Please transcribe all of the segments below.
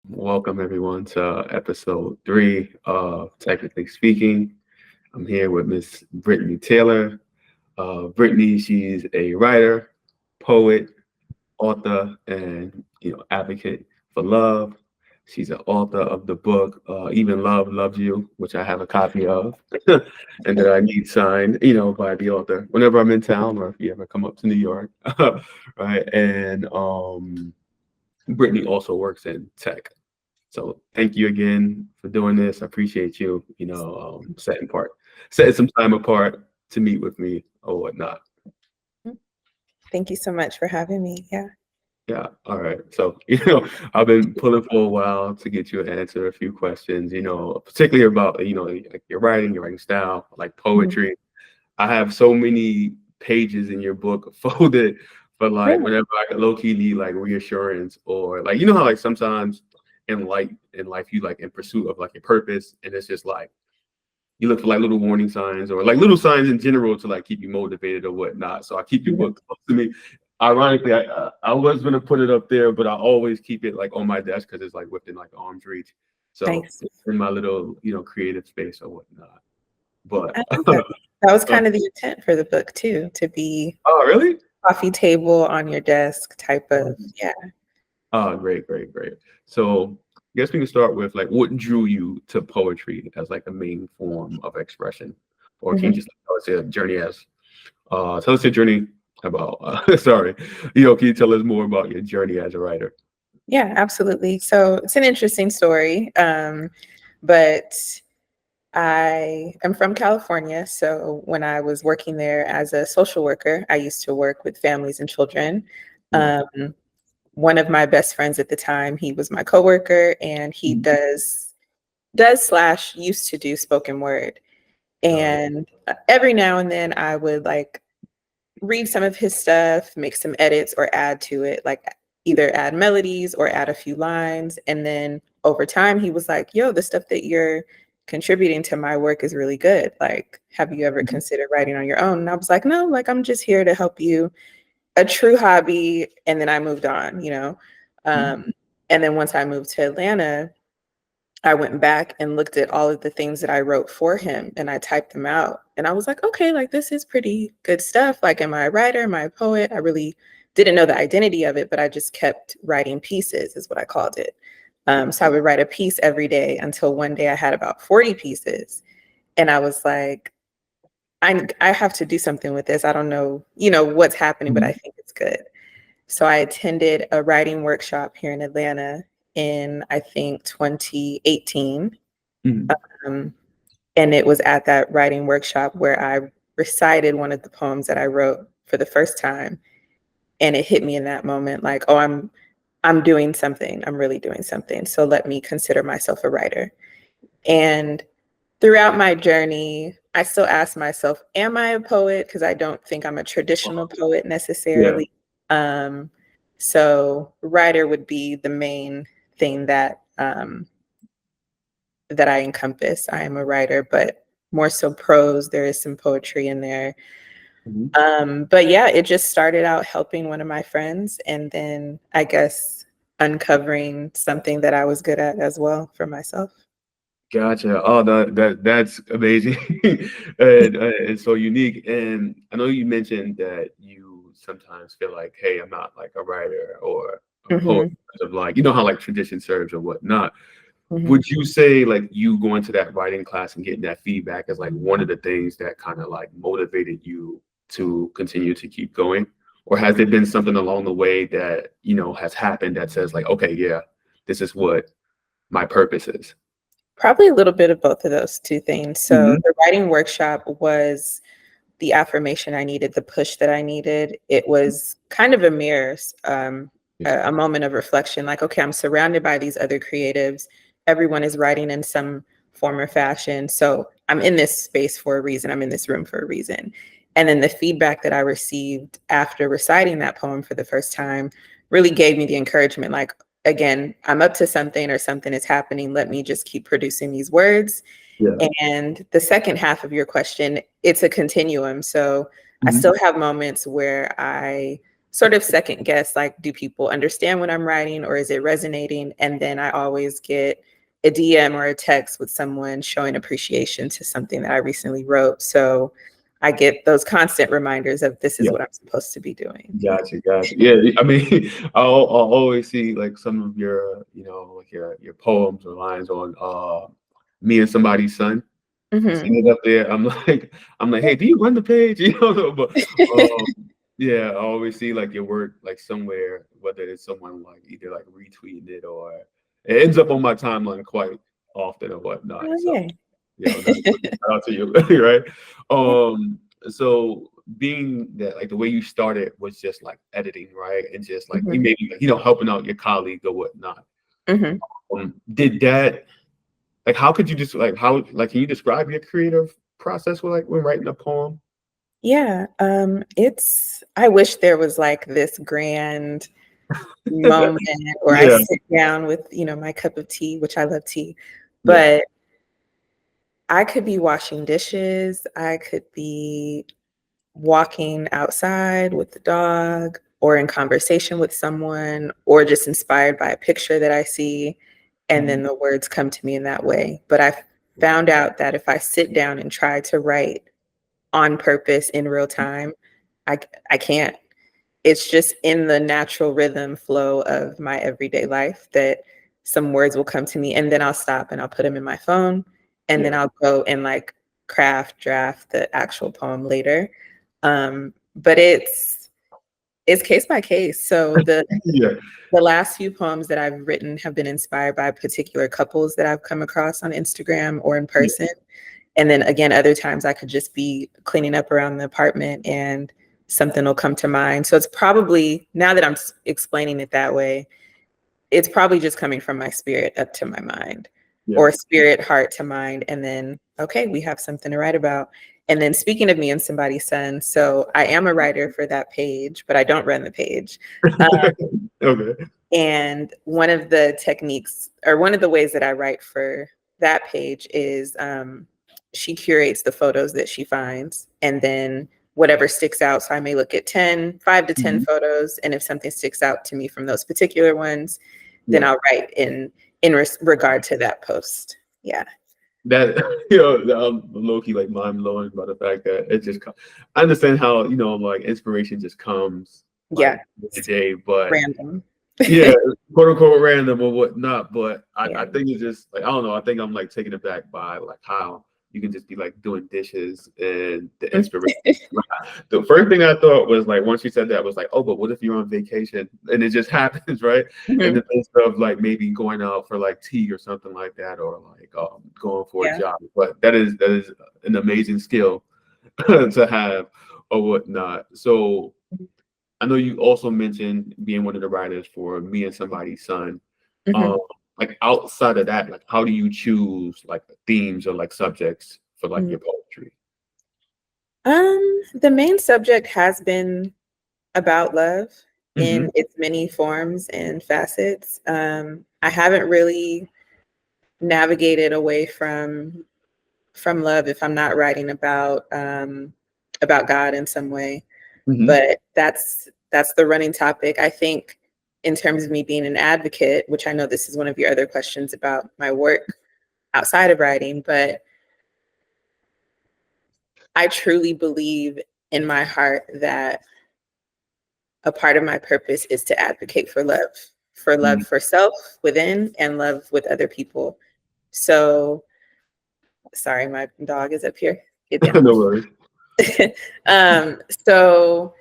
Welcome everyone to episode 3 of Technically Speaking. I'm here with Miss Brittany Taylor. Brittany, she's a writer, poet, author, and advocate for love. She's an author of the book Even Love Loves You, which I have a copy of, and that I need signed, by the author whenever I'm in town or if you ever come up to New York, right? And Brittany also works in tech. So thank you again for doing this. I appreciate you, setting some time apart to meet with me or whatnot. Thank you so much for having me. Yeah. Yeah. All right. So, I've been pulling for a while to get you to answer a few questions, particularly about, like your writing style, like Mhm. poetry. I have so many pages in your book folded for like Really? whenever I low key need like reassurance or like how like sometimes in life you like in pursuit of like your purpose and it's just like you look for like little warning signs or like little signs in general to like keep you motivated or whatnot. So I keep your Mhm. book close to me. Ironically, I was gonna put it up there, but I always keep it like on my desk because it's like within like arm's reach. So Nice. it's in my little creative space or whatnot. But I love that. That was kind of the intent for the book too, to be oh really? coffee table on your desk type of, yeah. Oh, great, great, great. So I guess we can start with like what drew you to poetry as like a main form of expression, or can you Mhm. just tell us your journey as tell us your journey about sorry, can you tell us more about your journey as a writer? Yeah, absolutely. So it's an interesting story. But I am from California. So when I was working there as a social worker, I used to work with families and children. Yeah. Um, One of my best friends at the time, he was my coworker, and he Mhm. does slash used to do spoken word. Uh, And every now and then I would like read some of his stuff, make some edits or add to it, like either add melodies or add a few lines. And then over time, he was like, yo, the stuff that you're contributing to my work is really good. Like, have you ever mhm, considered writing on your own? And I was like, no, like, I'm just here to help you, a true hobby. And then I moved on. mhm. Um, and then once I moved to Atlanta, I went back and looked at all of the things that I wrote for him and I typed them out. And I was like, okay, like this is pretty good stuff. Like, am I a writer? Am I a poet? I really didn't know the identity of it, but I just kept writing pieces, is what I called it. So I would write a piece every day until one day I had about 40 pieces. And I was like, I have to do something with this. I don't know, what's happening, but I Mhm. think it's good. So I attended a writing workshop here in Atlanta in, I think, 2018. Mhm. Um, and it was at that writing workshop where I recited one of the poems that I wrote for the first time. And it hit me in that moment like, oh, I'm doing something. I'm really doing something. So let me consider myself a writer. And throughout my journey, I still ask myself, am I a poet? Because I don't think I'm a traditional poet Yeah. necessarily. Um, so writer would be the main thing that I encompass. I am a writer, but more so prose. There is some poetry in there. Mhm. But yeah, it just started out helping one of my friends, and then I guess uncovering something that I was good at as well for myself. Gotcha. Oh, that's amazing, and so unique. And I know you mentioned that you sometimes feel like, hey, I'm not like a writer or a poet, Hmm. because of like how like tradition serves or whatnot. Hmm. Would you say like you going to that writing class and getting that feedback is like one of the things that kind of like motivated you to continue to keep going? Or has there been something along the way that, has happened that says like, okay, yeah, this is what my purpose is? Probably a little bit of both of those two things. So Mhm. the writing workshop was the affirmation I needed, the push that I needed. It was kind of a mirror, a moment of reflection. Like, okay, I'm surrounded by these other creatives. Everyone is writing in some form or fashion. So I'm in this space for a reason. I'm in this room for a reason. And then the feedback that I received after reciting that poem for the first time really gave me the encouragement like, again, I'm up to something or something is happening. Let me just keep producing these words. Yeah. And the second half of your question, it's a continuum. So I Mhm. still have moments where I sort of second guess, like, do people understand what I'm writing or is it resonating? And then I always get a DM or a text with someone showing appreciation to something that I recently wrote. So I get those constant reminders of this is Yeah. what I'm supposed to be doing. Gotcha, gotcha. Yeah, I mean, I'll always see like some of your, like your poems or lines on me and somebody's son. Hmm. Seeing it up there, I'm like, hey, do you run the page? But um, yeah, I always see like your work like somewhere, whether it's someone like either like retweeting it or it ends up on my timeline quite often or whatnot. Oh, So, yeah. that's shout out to you, right? So being that like the way you started was just like editing, right? And just like you Hmm. maybe helping out your colleague or whatnot. Hmm. Did that like how could you just like how like can you describe your creative process with like when writing a poem? Yeah. I wish there was like this grand moment where I Yeah. sit down with, my cup of tea, which I love tea, Yeah. but I could be washing dishes, I could be walking outside with the dog or in conversation with someone or just inspired by a picture that I see, and Mhm. then the words come to me in that way. But I found out that if I sit down and try to write on purpose in real time, I I can't. It's just in the natural rhythm flow of my everyday life that some words will come to me, and then I'll stop and I'll put them in my phone, and then Yeah. I'll go and like draft the actual poem later. But it's case by case. So Yeah. the last few poems that I've written have been inspired by particular couples that I've come across on Instagram or in Yeah. person. And then again, other times I could just be cleaning up around the apartment and something will come to mind. So it's probably, now that I'm explaining it that way, it's probably just coming from my spirit up to my mind, Yeah. or spirit, heart to mind. And then, okay, we have something to write about. And then speaking of me and somebody's son, so I am a writer for that page, but I don't run the page. Okay. And one of the techniques or one of the ways that I write for that page is she curates the photos that she finds and then whatever sticks out. So I may look at 5 to 10 Mhm. photos. And if something sticks out to me from those particular ones, then Yeah. I'll write in regard to that post. Yeah. That I'm low key like mind blowing by the fact that it just I understand how like inspiration just comes Yeah. like the day, but Random. yeah, quote unquote random or whatnot. But I Yeah. think it's just like I don't know. I think I'm like taken aback by like how you can just be like doing dishes and the inspiration. The first thing I thought was like once you said that was like, oh, but what if you're on vacation and it just happens, right? And Mhm. the midst of like maybe going out for like tea or something like that, or like going for a Yeah. job. But that is an amazing skill to have or whatnot. So I know you also mentioned being one of the writers for Me and Somebody's Son. Mhm. Um, like outside of that, like how do you choose like themes or like subjects for like Mhm. your poetry? The main subject has been about love Hmm. in its many forms and facets. I haven't really navigated away from love if I'm not writing about God in some way. Hmm. But that's the running topic. I think in terms of me being an advocate, which I know this is one of your other questions about my work outside of writing, but I truly believe in my heart that a part of my purpose is to advocate for love for self within and love with other people. So, sorry, my dog is up here. Get down. No worries. So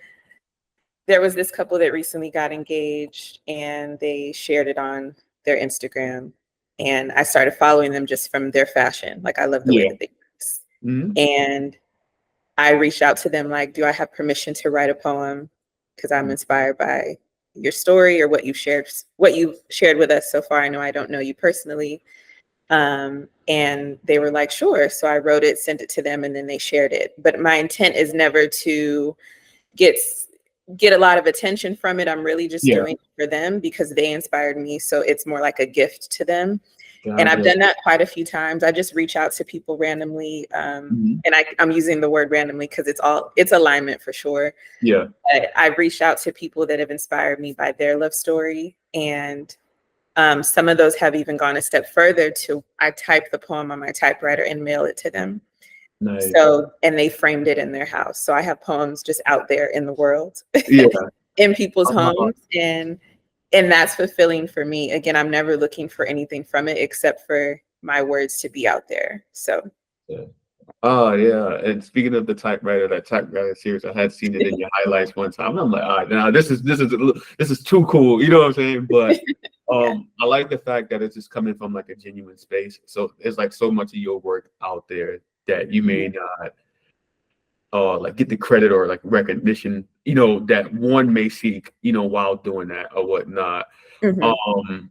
there was this couple that recently got engaged and they shared it on their Instagram. And I started following them just from their fashion. Like I love the way Yeah. that they dress. Hmm. And I reached out to them like, do I have permission to write a poem? Because I'm inspired by your story or what you've shared with us so far. I know I don't know you personally. And they were like, sure. So I wrote it, sent it to them, and then they shared it. But my intent is never to get get a lot of attention from it. I'm really just Yeah. doing it for them because they inspired me. So it's more like a gift to them. And I've Gotcha. done that quite a few times. I just reach out to people randomly. Mhm. And I'm using the word randomly because it's alignment for sure. Yeah. But I've reached out to people that have inspired me by their love story. And some of those have even gone a step further to I type the poem on my typewriter and mail it to them. Nice. So, and they framed it in their house. So I have poems just out there in the world, Yeah. in people's Uh-huh. homes. And that's fulfilling for me. Again, I'm never looking for anything from it except for my words to be out there. So Yeah. Oh yeah. And speaking of the typewriter, that typewriter series, I had seen it in your highlights one time. And I'm like, all right, now this is too cool. You know what I'm saying? But yeah. I like the fact that it's just coming from like a genuine space. So there's like so much of your work out there that you may not like get the credit or like recognition, that one may seek, while doing that or whatnot. Mhm. Um,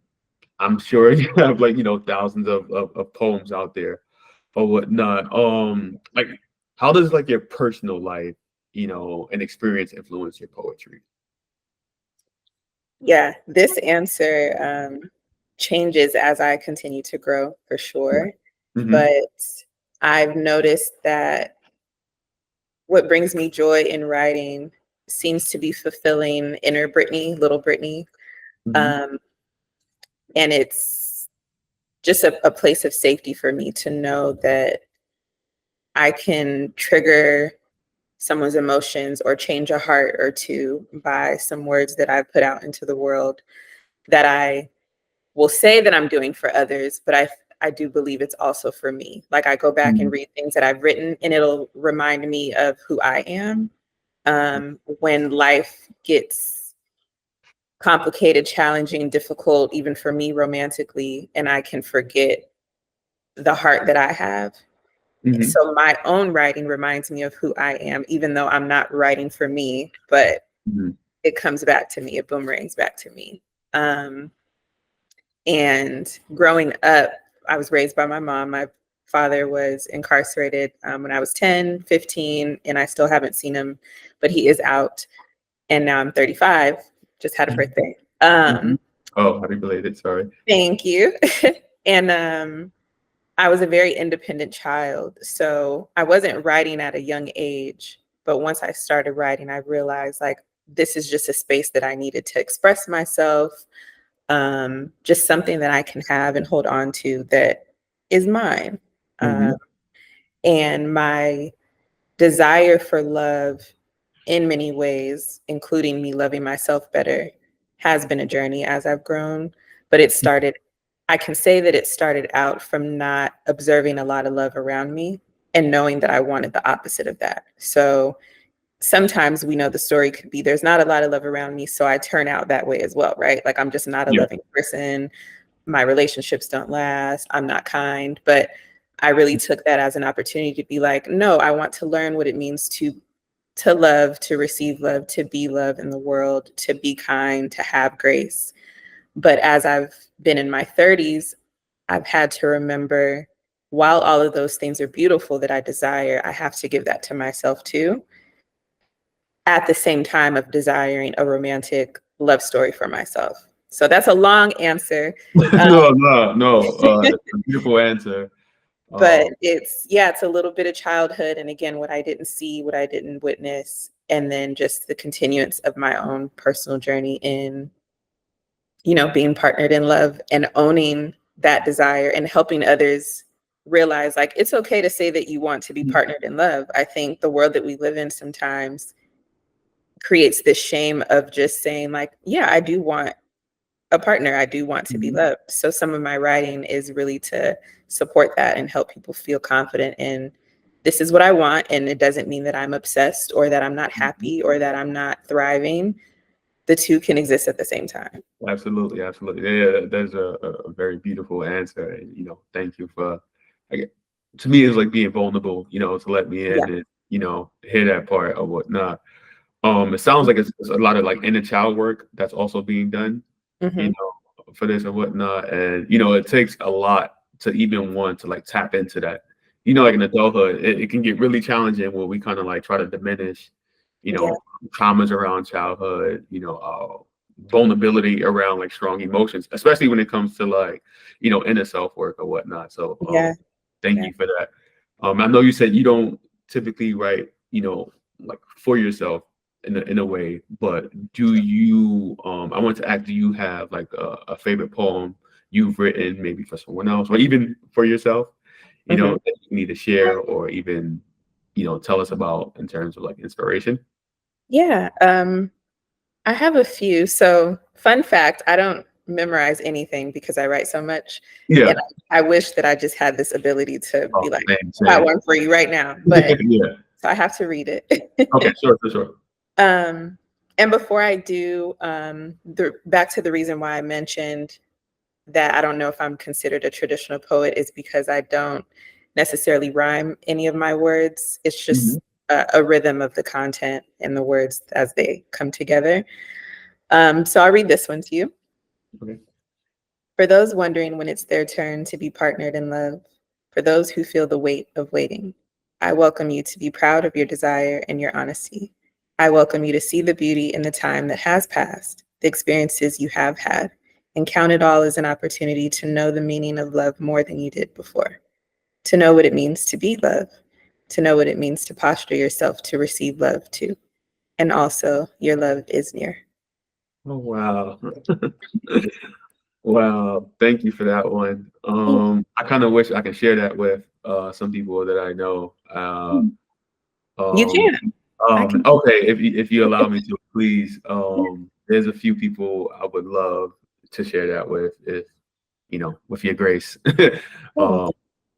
I'm sure you have like, thousands of poems out there or whatnot. Like how does like your personal life, and experience influence your poetry? Yeah, this answer changes as I continue to grow for Yeah. sure. Mm-hmm. But I've noticed that what brings me joy in writing seems to be fulfilling inner Brittany, little Brittany. Mm-hmm. Um, and it's just a place of safety for me to know that I can trigger someone's emotions or change a heart or two by some words that I've put out into the world that I will say that I'm doing for others, but I do believe it's also for me. Like I go back and read things that I've written and it'll remind me of who I am when life gets complicated, challenging, difficult, even for me romantically, and I can forget the heart that I have. Mm-hmm. So my own writing reminds me of who I am, even though I'm not writing for me, but Mm-hmm. it comes back to me, it boomerangs back to me. Um, And growing up, I was raised by my mom. My father was incarcerated when I was 10, 15, and I still haven't seen him, but he is out. And now I'm 35, just had a birthday. Mm-hmm. Oh, happy belated. Sorry. Thank you. And I was a very independent child. So I wasn't writing at a young age. But once I started writing, I realized like this is just a space that I needed to express myself, just something that I can have and hold on to that is mine. Mm-hmm. Um, and my desire for love, in many ways, including me loving myself better, has been a journey as I've grown. But I can say that it started out from not observing a lot of love around me and knowing that I wanted the opposite of that. So sometimes we know the story could be there's not a lot of love around me, so I turn out that way as well, right? Like I'm just not a Yeah. loving person. My relationships don't last. I'm not kind. But I really took that as an opportunity to be like, no, I want to learn what it means to love, to receive love, to be love in the world, to be kind, to have grace. But as I've been in my 30s, I've had to remember while all of those things are beautiful that I desire, I have to give that to myself too at the same time of desiring a romantic love story for myself. So that's a long answer. No, no, no. A beautiful answer. But Um, it's a little bit of childhood. And again, what I didn't see, what I didn't witness, and then just the continuance of my own personal journey in, being partnered in love and owning that desire and helping others realize like it's okay to say that you want to be partnered in love. I think the world that we live in sometimes creates this shame of just saying like, yeah, I do want a partner. I do want to be mhm, loved. So some of my writing is really to support that and help people feel confident in this is what I want. And it doesn't mean that I'm obsessed or that I'm not mhm. happy or that I'm not thriving. The two can exist at the same time. Absolutely, absolutely. Yeah, that's a very beautiful answer. And, thank you for, I to me, it's like being vulnerable, to let me Yeah. in and, hear that part or whatnot. It sounds like it's a lot of like inner child work that's also being done, you Hmm. for this and whatnot. And, it takes a lot to even want to like tap into that. Like in adulthood, it can get really challenging when we kind of like try to diminish, you Yeah. know, traumas around childhood, vulnerability around like strong emotions, especially when it comes to like, inner self work or whatnot. So Yeah. thank Yeah. you for that. I know you said you don't typically write, like for yourself in a way, but do you, I want to ask, do you have like a favorite poem you've written maybe for someone else or even for yourself, Mhm. that you need to share or even, tell us about in terms of like inspiration? Yeah. I have a few. So, fun fact, I don't memorize anything because I write so much. And Yeah. I wish that I just had this ability to Oh, be like, same, I got same. one for you right now. But Yeah. so I have to read Okay, it. sure, for sure. um, and before I do, back to the reason why I mentioned that I don't know if I'm considered a traditional poet is because I don't necessarily rhyme any of my words. It's Mhm. just a rhythm of the content and the words as they come together. So I'll read this one to you. Okay. For those wondering when it's their turn to be partnered in love, for those who feel the weight of waiting, I welcome you to be proud of your desire and your honesty. I welcome you to see the beauty in the time that has passed, the experiences you have had, and count it all as an opportunity to know the meaning of love more than you did before, to know what it means to be love, to know what it means to posture yourself to receive love too. And also, your love is near. Oh, wow. Wow, thank you for that one. I kind of wish I could share that with some people that I know. You Um, can. I can. okay, if you allow me to, please. There's a few people I would love to share that with, if with your grace. Cool. um,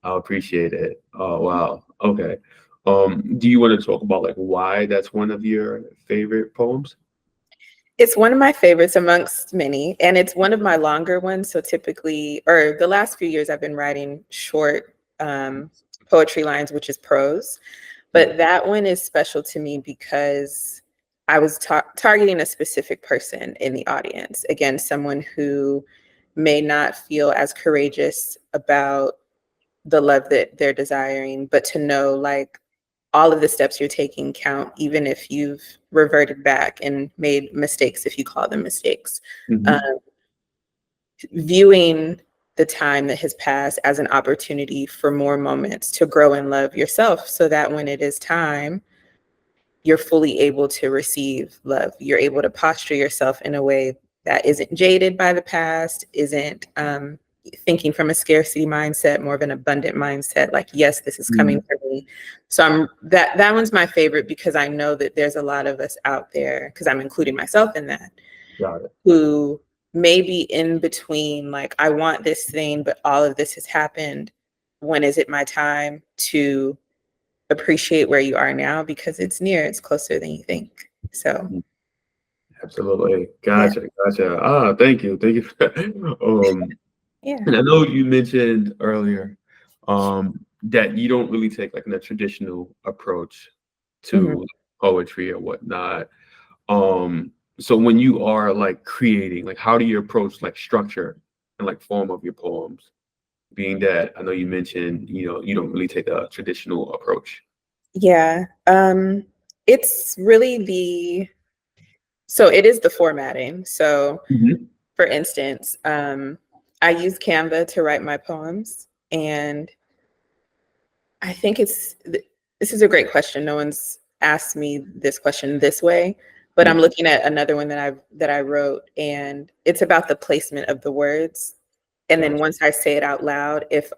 I appreciate it. Oh, wow. Okay. Do you want to talk about like why that's one of your favorite poems? It's one of my favorites amongst many, and it's one of my longer ones. So typically, or the last few years, I've been writing short poetry lines, which is prose. Yeah. But that one is special to me because I was targeting a specific person in the audience. Again, someone who may not feel as courageous about the love that they're desiring, but to know like all of the steps you're taking count, even if you've reverted back and made mistakes, if you call them mistakes. Mhm. Um, Viewing the time that has passed as an opportunity for more moments to grow and love yourself so that when it is time, you're fully able to receive love. You're able to posture yourself in a way that isn't jaded by the past, isn't thinking from a scarcity mindset, more of an abundant mindset. Like, yes, this is coming Mm, for me. So that one's my favorite because I know that there's a lot of us out there, because I'm including myself in that, got it. who may be in between. Like, I want this thing, but all of this has happened. When is it my time to appreciate where you are now, because it's near, it's closer than you think. So, Mm, absolutely. yeah. Gotcha. Thank you. Thank you for that. Yeah. And I know you mentioned earlier that you don't really take like a traditional approach Mhm. to poetry or whatnot. So when you are like creating, like how do you approach like structure and like form of your poems? Being that I know you mentioned, you don't really take a traditional approach. Yeah. It's really so it is the formatting. So, Mhm. for instance, I use Canva to write my poems, and I think this is a great question. No one's asked me this question this way, but Yeah. I'm looking at another one that I wrote, and it's about the placement of the words. And then Gotcha. once I say it out loud, if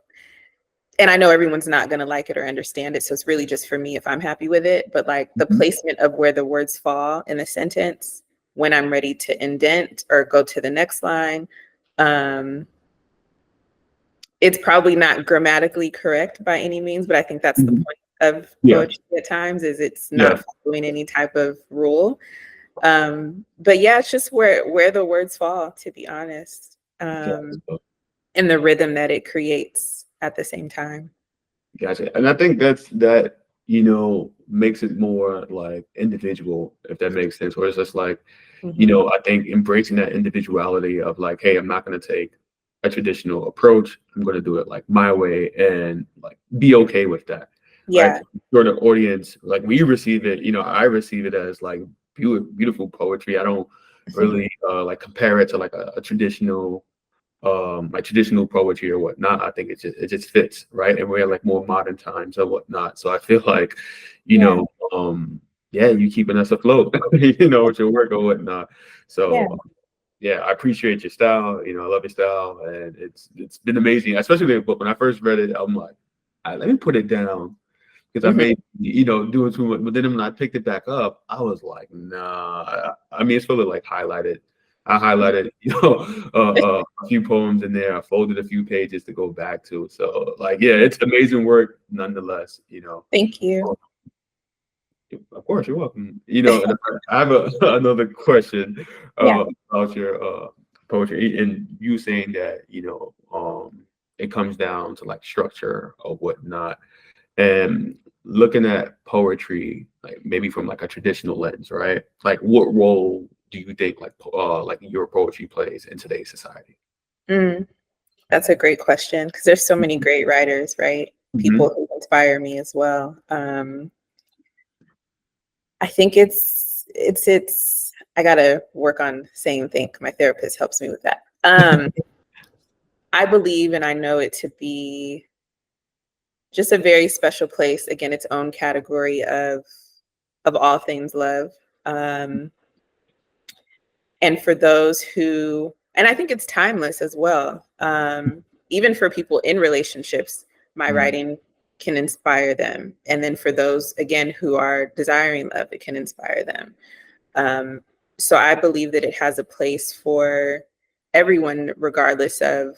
and I know everyone's not going to like it or understand it, so it's really just for me if I'm happy with it, but like the Mhm. placement of where the words fall in the sentence when I'm ready to indent or go to the next line, um it's probably not grammatically correct by any means, but I think that's the Mhm. point of Yeah. poetry at times, is it's Yeah. not following any type of rule. But yeah, it's just where the words fall, to be honest, Gotcha. and the rhythm that it creates at the same time. Gotcha. And I think makes it more like individual, if that makes sense. Or it's just like, Mhm. I think embracing that individuality of like, hey, I'm not going to take a traditional approach. I'm going to do it like my way and like be okay with that. Right. Yeah. For the audience, like we receive it, I receive it as like beautiful poetry. I don't really like compare it to like a traditional like traditional poetry or whatnot. I think it just fits, right? And we're in like more modern times or whatnot. So I feel like, you Yeah. know, yeah, you keeping us afloat, you know, with your work or whatnot. Yeah. So yeah, I appreciate your style. You know, I love your style, and it's been amazing. Especially the book when I first read it, I'm like, all right, let me put it down because I Mhm. may, doing too much. But then when I picked it back up, I was like, nah. I mean, it's fully like highlighted. I highlighted, a few poems in there. I folded a few pages to go back to. So, like, yeah, it's amazing work nonetheless. Thank you. Of course, you're welcome. And I have another question Yeah. about your poetry, and you saying that it comes down to like structure or whatnot, and looking at poetry like maybe from like a traditional lens, right? Like, what role do you think like your poetry plays in today's society? Mm, that's a great question because there's so many great writers, right? Hmm. People who inspire me as well. I think it's I gotta work on saying think. My therapist helps me with that. I believe and I know it to be just a very special place, again, its own category of all things love. Um, and for those who and I think it's timeless as well. Even for people in relationships, my writing can inspire them. And then for those again who are desiring love, it can inspire them. Um, so I believe that it has a place for everyone, regardless of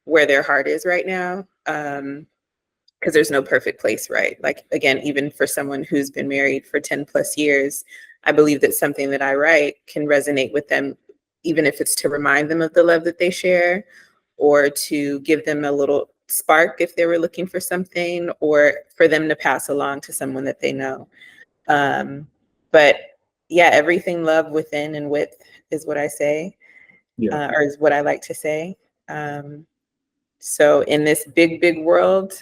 where their heart is right now. Because there's no perfect place, right? Like, again, even for someone who's been married for 10 plus years, I believe that something that I write can resonate with them, even if it's to remind them of the love that they share or to give them a little spark if they were looking for something or for them to pass along to someone that they know. But yeah, everything love within and with is what I say, Yeah, or is what I like to say. Um, so in this big, big world,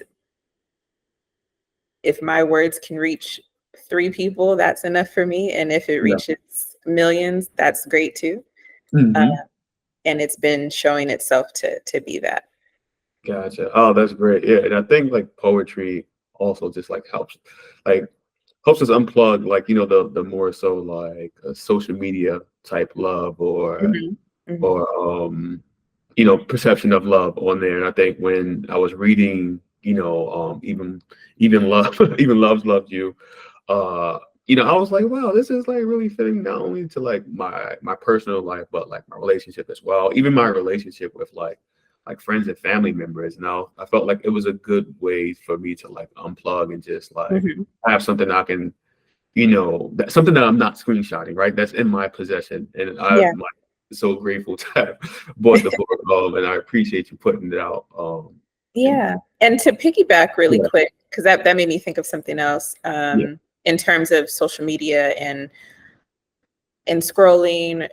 if my words can reach 3 people, that's enough for me. And if it yeah. reaches millions, that's great too. Uh, Hmm. and it's been showing itself to be that. Gotcha. Oh, that's great. Yeah, and I think like poetry also just like like helps us unplug like the more so like a social media type love or Mhm, mhm, or perception of love on there. And I think when I was reading, even love, even loves loved you, uh, I was like, wow, this is like really fitting not only to like my personal life, but like my relationship as well. Even my relationship with like friends and family members. I felt like it was a good way for me to like unplug and just like mhm. have something I can something that I'm not screenshotting, right? That's in my possession. And Yeah, I'm like so grateful to have bought the book. And I appreciate you putting it out. And yeah. And to piggyback really yeah, quick, because that made me think of something else yeah. in terms of social media and scrolling.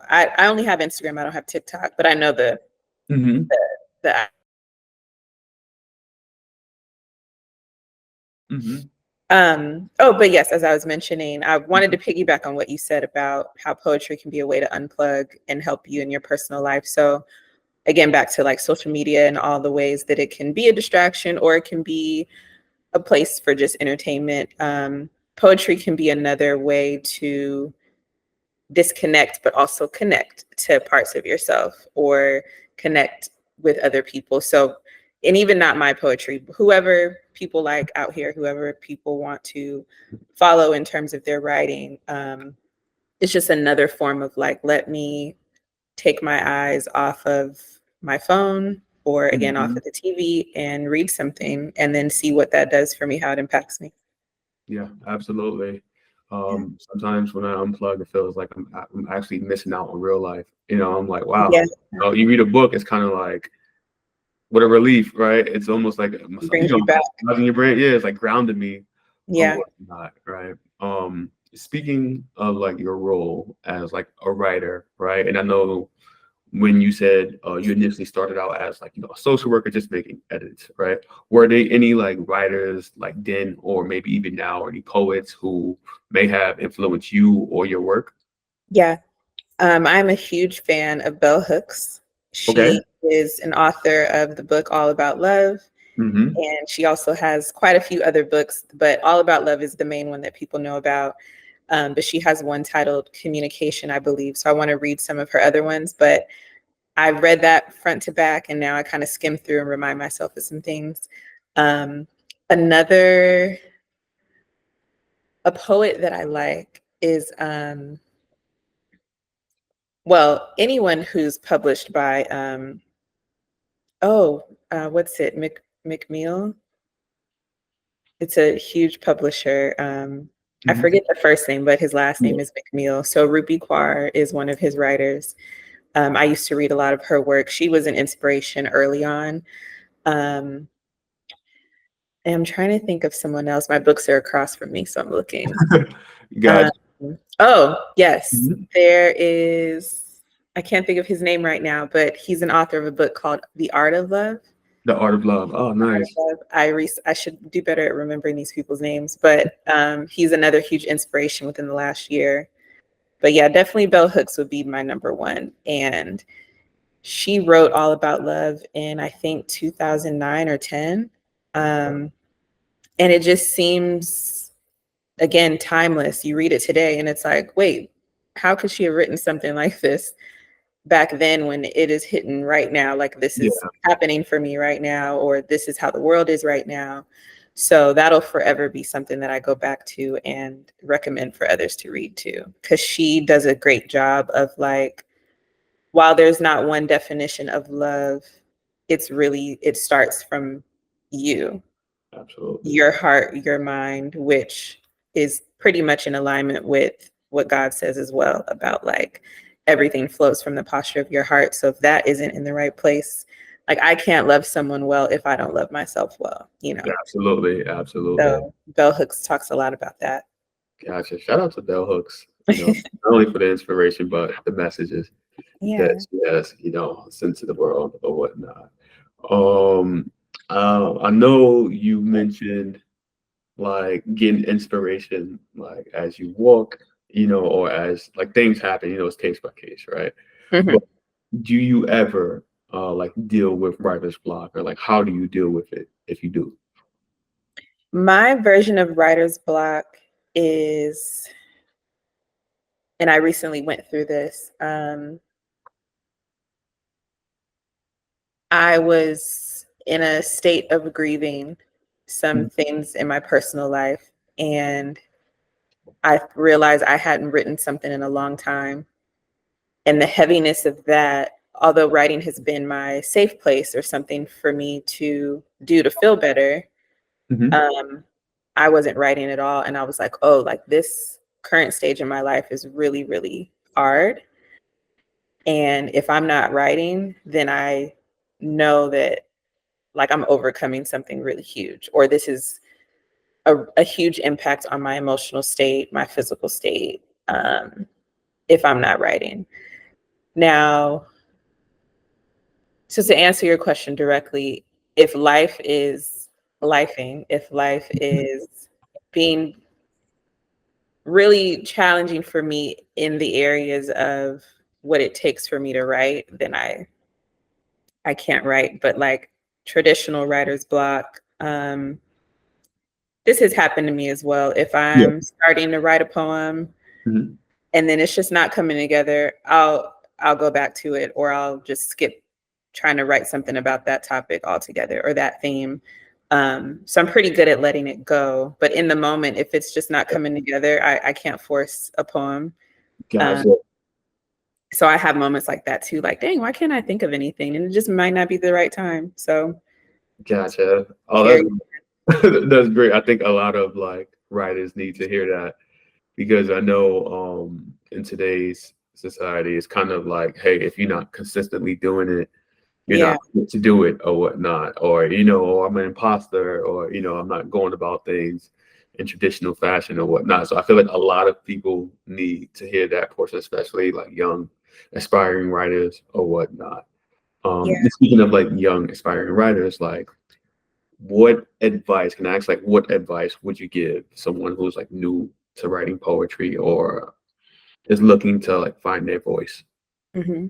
I only have Instagram. I don't have TikTok, but I know Hmm. the Hmm. but yes, as I was mentioning, I wanted to piggyback on what you said about how poetry can be a way to unplug and help you in your personal life. So again, back to like social media and all the ways that it can be a distraction or it can be a place for just entertainment. Poetry can be another way to disconnect, but also connect to parts of yourself or connect with other people. So, and even not my poetry, whoever people like out here, whoever people want to follow in terms of their writing, it's just another form of like, let me take my eyes off of my phone or again off Hmm. of the TV and read something and then see what that does for me, how it impacts me. Yeah, absolutely. Yeah. Sometimes when I unplug, it feels like I'm actually missing out on real life. I'm like, Yeah. wow. You read a book, it's kind of like what a relief, right? It's almost like It brings you back. massaging your brain. Yeah, it's like grounded me or Yeah. whatnot, right? Speaking of like your role as like a writer, right? And I know when you said you initially started out as like a social worker, just making edits, right? Were there any like writers like then, or maybe even now, or any poets who may have influenced you or your work? Yeah. I'm a huge fan of Bell Hooks. Okay. She is an author of the book All About Love, Mm-hmm. and she also has quite a few other books, but All About Love is the main one that people know about. But she has one titled Communication, I believe. So I want to read some of her other ones, but I read that front to back, and now I kind of skim through and remind myself of some things. Um, another a poet that I like is well, anyone who's published by what's it, McMill? It's a huge publisher. I Mm-hmm. forget the first name, but his last Yeah. name is McMill. So Rupi Kaur is one of his writers. I used to read a lot of her work. She was an inspiration early on. Um, and I'm trying to think of someone else. My books are across from me, so I'm looking. Um, Gotcha. oh, yes, Mhm. there is. I can't think of his name right now, but he's an author of a book called The Art of Love. The Art of Love. Oh, Art of nice. Love. I should do better at remembering these people's names, but he's another huge inspiration within the last year. But yeah, definitely Bell Hooks would be my number one. And she wrote All About Love in, I think, 2009 or 10. Um, and it just seems, again, timeless. You read it today and it's like, wait, how could she have written something like this back then when it is hitting right now? Like, this is Yeah, happening for me right now, or this is how the world is right now. So that'll forever be something that I go back to and recommend for others to read too, because she does a great job of, like, while there's not one definition of love, it starts from you, absolutely. your heart, your mind, which is pretty much in alignment with what God says as well about, like, everything flows from the posture of your heart. So if that isn't in the right place, like, I can't love someone well if I don't love myself well, you know. Absolutely. Absolutely. So Bell Hooks talks a lot about that. Gotcha. Shout out to Bell Hooks, not only for the inspiration, but the messages that Yeah. she has, sent to the world or whatnot. Um, I know you mentioned like getting inspiration, like as you walk, or as like things happen, it's case by case, right? But Mhm. do you ever like deal with writer's block, or like how do you deal with it if you do? My version of writer's block is, and I recently went through this. I was in a state of grieving some Mhm. things in my personal life, and I realized I hadn't written something in a long time. And the heaviness of that, although writing has been my safe place or something for me to do to feel better, Mhm. um, I wasn't writing at all. And I was like, oh, like, this current stage in my life is really, really hard. And if I'm not writing, then I know that, like, I'm overcoming something really huge, or this is a huge impact on my emotional state, my physical state, if I'm not writing. Now, so to answer your question directly, if life is lifing, if life is being really challenging for me in the areas of what it takes for me to write, then I can't write. But, like, traditional writer's block, this has happened to me as well. If Yeah. I'm starting to write a poem Mhm. and then it's just not coming together, I'll go back to it, or I'll just skip trying to write something about that topic altogether or that theme. So I'm pretty good at letting it go. But in the moment, if it's just not coming together, I can't force a poem. Um, Gotcha. so I have moments like that too, like, dang, why can't I think of anything? And it just might not be the right time. So Gotcha. Oh, carry. that's great. I think a lot of like writers need to hear that, because I know in today's society it's kind of like, hey, if you're not consistently doing it, you're Yeah, not fit to do it or whatnot, or or I'm an imposter, or I'm not going about things in traditional fashion or whatnot. So I feel like a lot of people need to hear that portion, especially like young aspiring writers or whatnot. yeah. Speaking of like young aspiring writers, like what advice can I ask, like what advice would you give someone who's like new to writing poetry, or is looking to like find their voice? hmm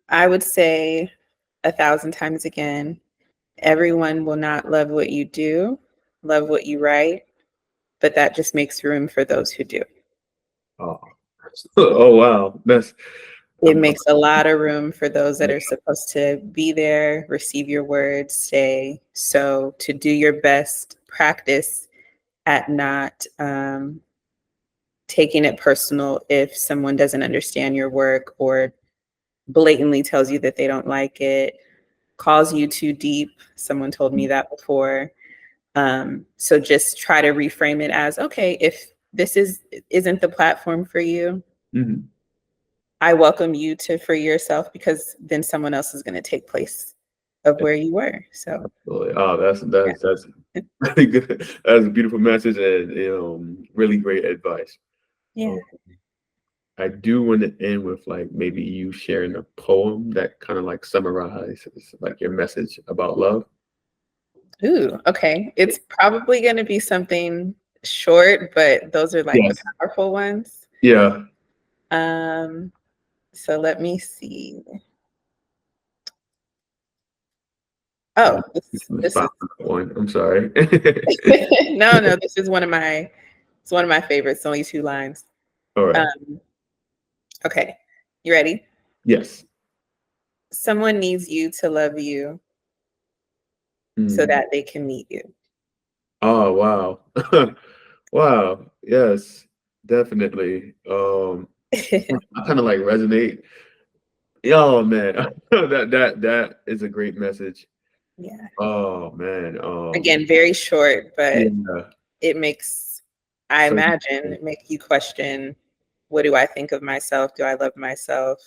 I would say 1,000 times again, everyone will not love what you do, love what you write, but that just makes room for those who do. Oh, oh wow, that's It um, makes a lot of room for those that are supposed to be there, receive your words, stay. So to do your best, practice at not taking it personal if someone doesn't understand your work or blatantly tells you that they don't like it, calls you too deep. Someone told me that before. So just try to reframe it as, okay, if this isn't the platform for you, mhm. I welcome you to free yourself, because then someone else is going to take place of where you were. So Absolutely. Oh, that's yeah. really good. That's a beautiful message and really great advice. Yeah. Um, I do want to end with like maybe you sharing a poem that kind of like summarizes like your message about love. Ooh, okay. It's probably going to be something short, but those are like the Yes. powerful ones. Yeah. Um, so let me see. Yeah. Oh, It's the this is spot on that one. I'm sorry. no, this is one of my favorites. Only 2 lines. All right. Um, okay, you ready? Yes. Someone needs you to love you so Mm. that they can meet you. Oh wow. Wow. Yes, definitely. I kind of like resonate. Oh man, that is a great message. Yeah. Oh man. Again, very short, but Yeah. it makes, I So imagine, it make you question, what do I think of myself? Do I love myself?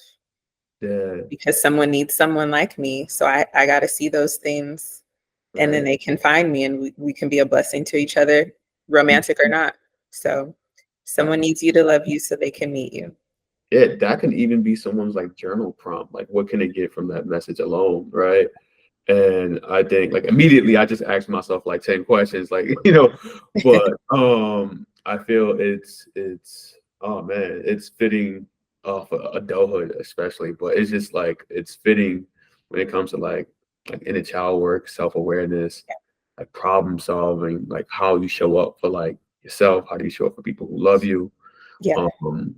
yeah, Because someone needs someone like me. So I got to see those things, and then right. they can find me, and we can be a blessing to each other, romantic or not. So Uh, someone needs you to love you so they can meet you. yeah, that can even be someone's like journal prompt. Like, what can they get from that message alone, right? And I think like immediately I just asked myself like 10 questions, like, but I feel it's oh man, it's fitting for adulthood especially, but it's just like it's fitting when it comes to like inner child work, self-awareness, like problem solving, like how you show up for like yourself, how do you show up for people who love you? Yeah. Um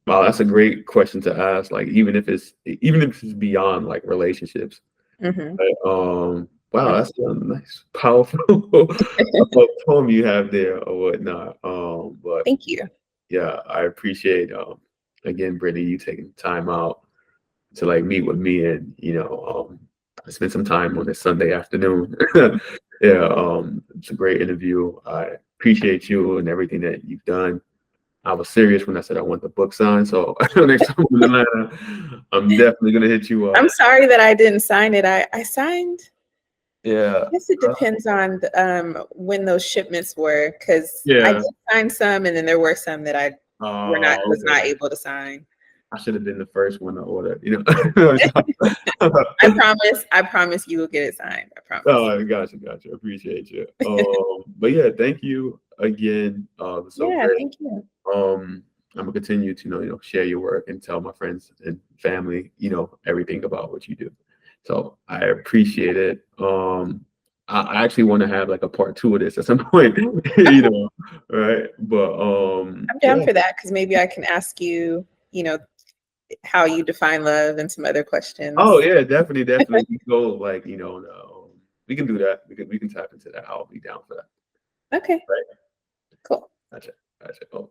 wow, that's a great question to ask. Like even if it's beyond like relationships. hmm Right, wow, that's a nice, powerful poem you have there or whatnot. But Thank you. yeah, I appreciate again, Brittany, you taking time out to like meet with me and spend some time on this Sunday afternoon. Yeah, it's a great interview. I appreciate you and everything that you've done. I was serious when I said I want the book signed, so next time I'm in Atlanta, I'm definitely gonna hit you I'm up. sorry that I didn't sign it. I signed. Yeah. I guess it depends on when those shipments were, because I Yeah. did sign some, and then there were some that I was Oh, not okay. able to sign. I should have been the first one to order. I promise you will get it signed. I promise. Oh, gotcha. Appreciate you. But yeah, thank you again. It's so Yeah, great. thank you. Um, I'm gonna continue to share your work and tell my friends and family, everything about what you do. So I appreciate it. I actually want to have like a part two of this at some point, right? But I'm down yeah. for that, because maybe I can ask you, how you define love and some other Oh questions. yeah, definitely. We go like we can do that. We can tap into that. I'll be down for that. Okay, Right. cool. Gotcha. Oh.